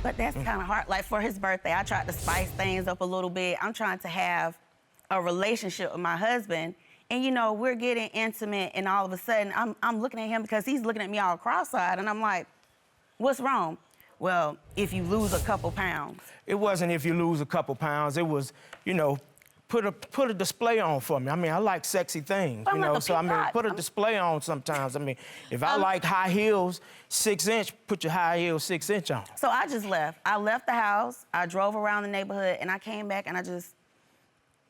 But that's kind of hard. Like for his birthday, I tried to spice things up a little bit. I'm trying to have a relationship with my husband. And you know, we're getting intimate and all of a sudden I'm looking at him because he's looking at me all cross-eyed and I'm like, what's wrong? Well, if you lose a couple pounds. It wasn't if you lose a couple pounds. It was, you know, put a display on for me. I mean, I like sexy things, you know, so I mean, put a display on sometimes. I mean, if I like high heels, 6-inch, put your high heels 6-inch on. So I just left. I left the house, I drove around the neighborhood, and I came back and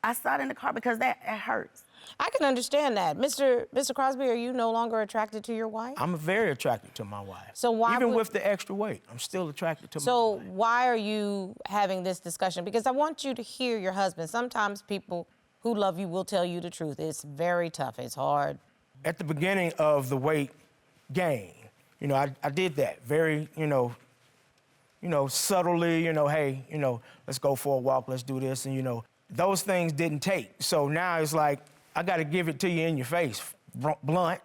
I sat in the car because it hurts. I can understand that. Mr. Crosby, are you no longer attracted to your wife? I'm very attracted to my wife. So why Even with the extra weight, I'm still attracted to my wife. So why are you having this discussion? Because I want you to hear your husband. Sometimes people who love you will tell you the truth. It's very tough. It's hard. At the beginning of the weight gain, you know, I did that very, you know, subtly, you know, hey, you know, let's go for a walk, let's do this, and, you know, those things didn't take. So now it's like, I got to give it to you in your face, blunt,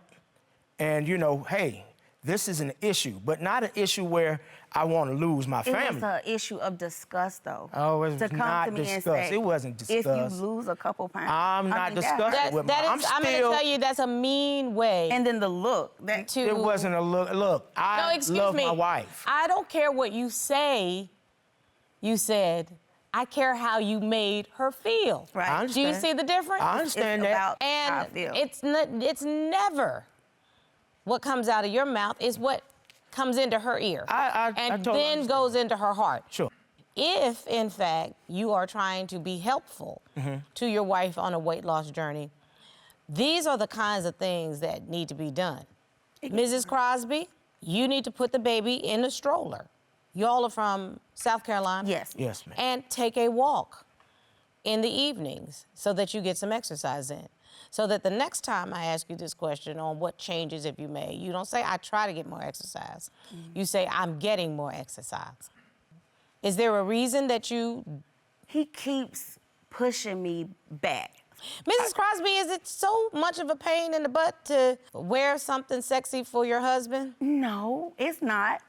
and, you know, hey, this is an issue, but not an issue where I want to lose my family. It was an issue of disgust, though. Oh, it was not disgust. It wasn't disgust. If you lose a couple pounds. I'm not disgusted with my... I'm going to tell you that's a mean way. And then the look. It wasn't a look. Look, I love my wife. I don't care what you say. You said, I care how you made her feel. Right. I understand. Do you see the difference? I understand that. And it's never what comes out of your mouth is what comes into her ear. I totally then goes into her heart. Sure. If, in fact, you are trying to be helpful to your wife on a weight loss journey, these are the kinds of things that need to be done. Mrs. Crosby, you need to put the baby in a stroller. Y'all are from South Carolina? Yes. Yes, ma'am. And take a walk in the evenings so that you get some exercise in. So that the next time I ask you this question on what changes have you made, you don't say, I try to get more exercise. You say, I'm getting more exercise. Is there a reason that you... He keeps pushing me back. Mrs. Crosby, is it so much of a pain in the butt to wear something sexy for your husband? No, it's not.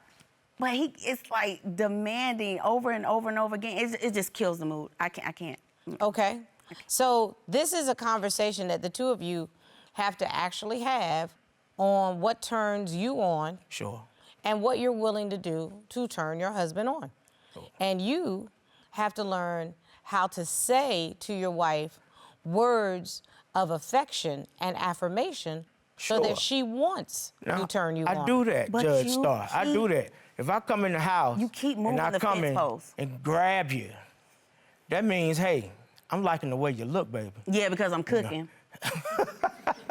But it's like demanding over and over and over again. It just kills the mood. I can't. Okay. So this is a conversation that the two of you have to actually have on what turns you on. Sure. And what you're willing to do to turn your husband on. Sure. And you have to learn how to say to your wife words of affection and affirmation so that she wants to turn you on. I do that, But Judge Starr. I do that. If I come in the house you keep moving and I the come fence in post. and grab you, that means, hey, I'm liking the way you look, baby. Yeah, because I'm cooking.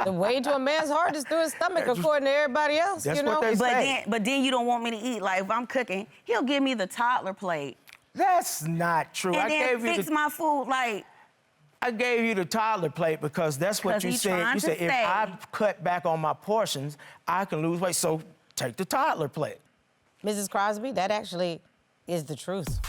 The way to a man's heart is through his stomach, according to everybody else, That's you know? what they say. But then you don't want me to eat. Like, if I'm cooking, he'll give me the toddler plate. That's not true. And then fix my food, like... I gave you the toddler plate because that's what you said. You said, if I cut back on my portions, I can lose weight. So take the toddler plate. Mrs. Crosby, that actually is the truth.